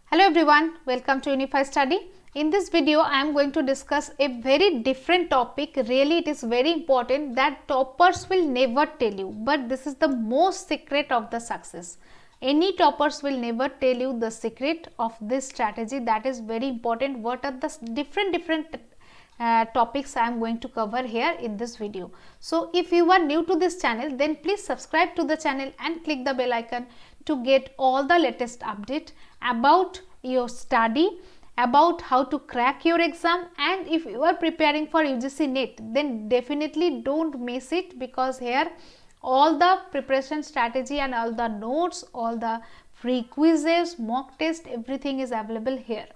Hello everyone, welcome to Unify Study. In this video, I am going to discuss a very different topic. Really, it is very important that toppers will never tell you, but this is the most secret of the success. Any toppers will never tell you the secret of this strategy. That is very important. What are the different topics I am going to cover here in this video. So, if you are new to this channel, then please subscribe to the channel and click the bell icon to get all the latest update about your study, about how to crack your exam, and if you are preparing for UGC NET, then definitely don't miss it, because here all the preparation strategy and all the notes, all the free quizzes, mock test, everything is available here.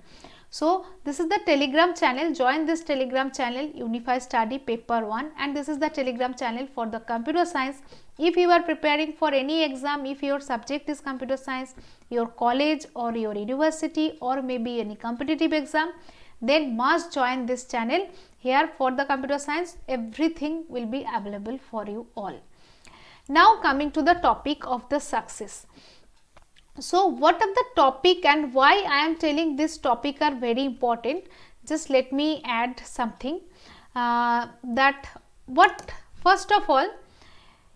So, this is the Telegram channel. Join this Telegram channel, Unify Study Paper 1, and this is the Telegram channel for the computer science. If you are preparing for any exam, if your subject is computer science, your college or your university or maybe any competitive exam, then must join this channel. Here for the computer science, everything will be available for you all. Now coming to the topic of the success. So, what are the topic and why I am telling this topic are very important? Just let me add something first of all,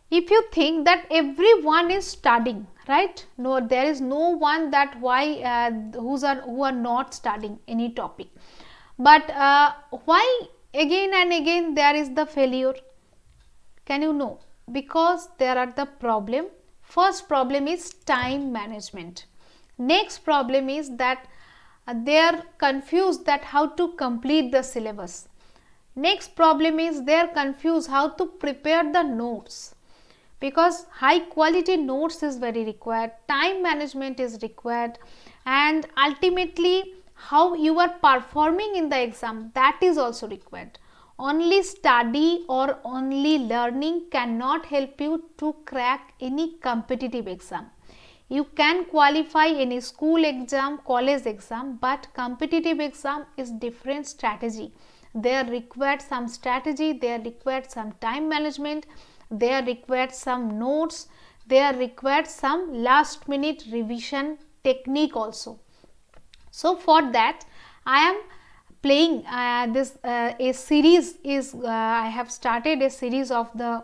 if you think that everyone is studying, right? No, there is no one that who are not studying any topic. But why again and again there is the failure? Can you know? Because there are the problem. First problem is time management. Next problem is that they are confused that how to complete the syllabus. Next problem is they are confused how to prepare the notes, because high quality notes is very required, time management is required, and ultimately how you are performing in the exam, that is also required. Only study or only learning cannot help you to crack any competitive exam. You can qualify any school exam, college exam, but competitive exam is different strategy. There required some strategy, there required some time management, there required some notes, there required some last minute revision technique also. So, for that I am playing a series is I have started a series of the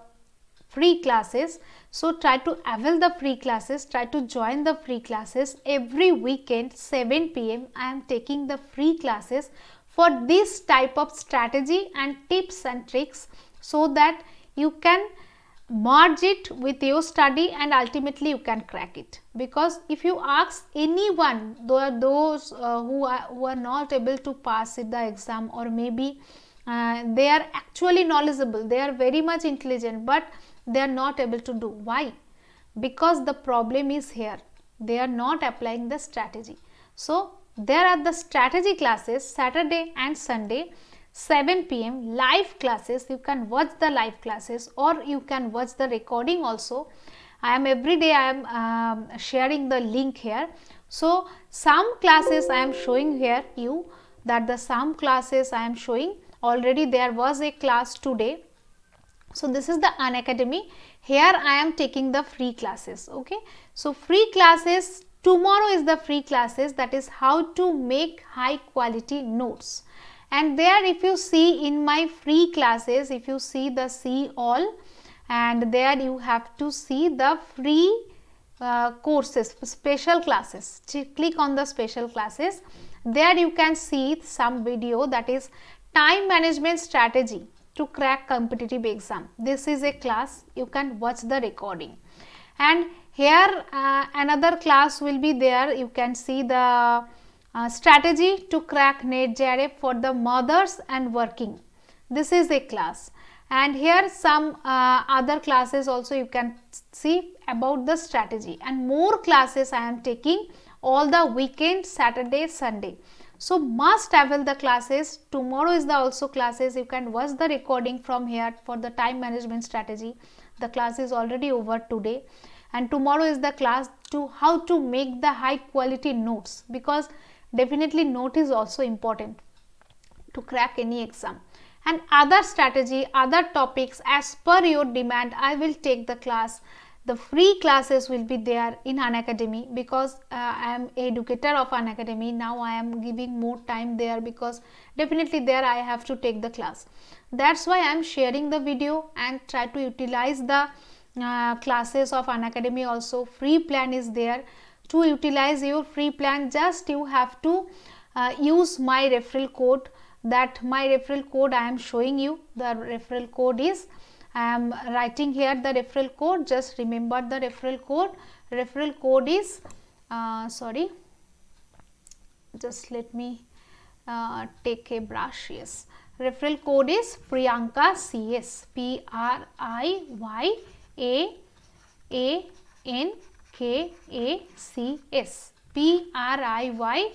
free classes. So, try to avail the free classes, try to join the free classes. Every weekend 7 p.m. I am taking the free classes for this type of strategy and tips and tricks, so that you can merge it with your study and ultimately you can crack it. Because if you ask anyone, those who are not able to pass it the exam, or maybe they are actually knowledgeable, they are very much intelligent, but they are not able to do. Why? Because the problem is here, they are not applying the strategy. So, there are the strategy classes Saturday and Sunday, 7 p.m. live classes. You can watch the live classes or you can watch the recording also. Every day I am sharing the link here. So, some classes I am showing here you, that the some classes I am showing already. There was a class today. So, this is the Unacademy. Here I am taking the free classes. Okay. So, free classes, tomorrow is the free classes, that is how to make high quality notes. And there, if you see in my free classes, if you see the see all, and there you have to see the free courses, special classes. Click on the special classes. There you can see some video, that is time management strategy to crack competitive exam. This is a class, you can watch the recording. And here another class will be there. You can see the strategy to crack NET JRF for the mothers and working. This is a class, and here some other classes also you can see about the strategy, and more classes I am taking all the weekend, Saturday, Sunday. So, must avail the classes. Tomorrow is the also classes, you can watch the recording from here for the time management strategy. The class is already over today, and tomorrow is the class to how to make the high quality notes, because definitely note is also important to crack any exam. And other strategy, other topics as per your demand, I will take the class the free classes will be there in Unacademy, because I am educator of Unacademy. Now I am giving more time there, because definitely there I have to take the class. That's why I am sharing the video and try to utilize the classes of Unacademy also. Free plan is there. To utilize your free plan, just you have to use my referral code. That my referral code I am showing you. The referral code is, I am writing here the referral code. Just remember the referral code. Referral code is just let me take a brush. Yes, referral code is PRIYANKACS, PRIYANKACS, PRIYA,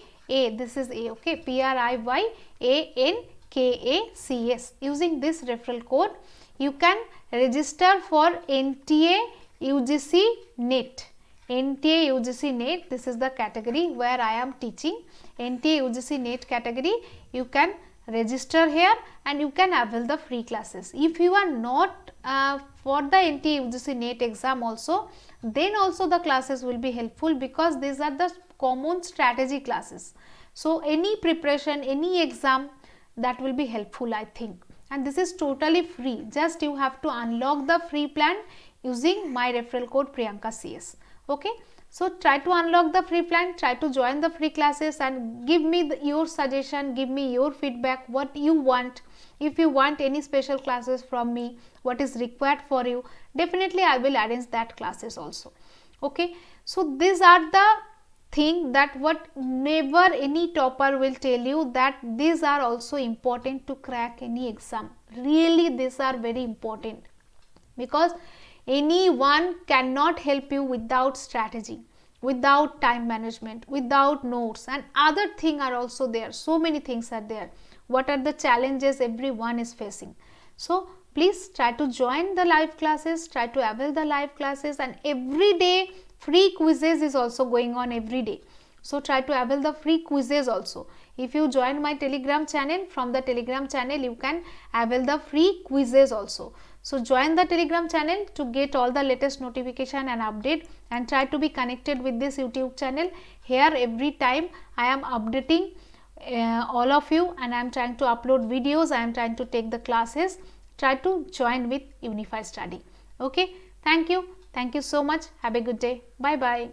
this is A, okay, PRIYANKACS. Using this referral code, you can register for NTA UGC NET. NTA UGC NET, this is the category where I am teaching. NTA UGC NET category, you can register here and you can avail the free classes. If you are not for the NTA UGC NET exam also, then also the classes will be helpful, because these are the common strategy classes. So any preparation, any exam, that will be helpful, I think. And this is totally free. Just you have to unlock the free plan using my referral code PRIYANKACS. Okay, so try to unlock the free plan, try to join the free classes, and give me your suggestion, give me your feedback, what you want. If you want any special classes from me, what is required for you, definitely I will arrange that classes also. Okay, so these are the thing that what never any topper will tell you, that these are also important to crack any exam. Really, these are very important, because anyone cannot help you without strategy, without time management, without notes, and other things are also there. So many things are there. What are the challenges everyone is facing? So please try to join the live classes, try to avail the live classes, and every day free quizzes is also going on every day. So try to avail the free quizzes also. If you join my Telegram channel, from the Telegram channel you can avail the free quizzes also. So join the Telegram channel to get all the latest notification and update, and try to be connected with this YouTube channel. Here every time I am updating all of you, and I am trying to upload videos, I am trying to take the classes. Try to join with Unify Study. Okay, thank you so much. Have a good day. Bye bye.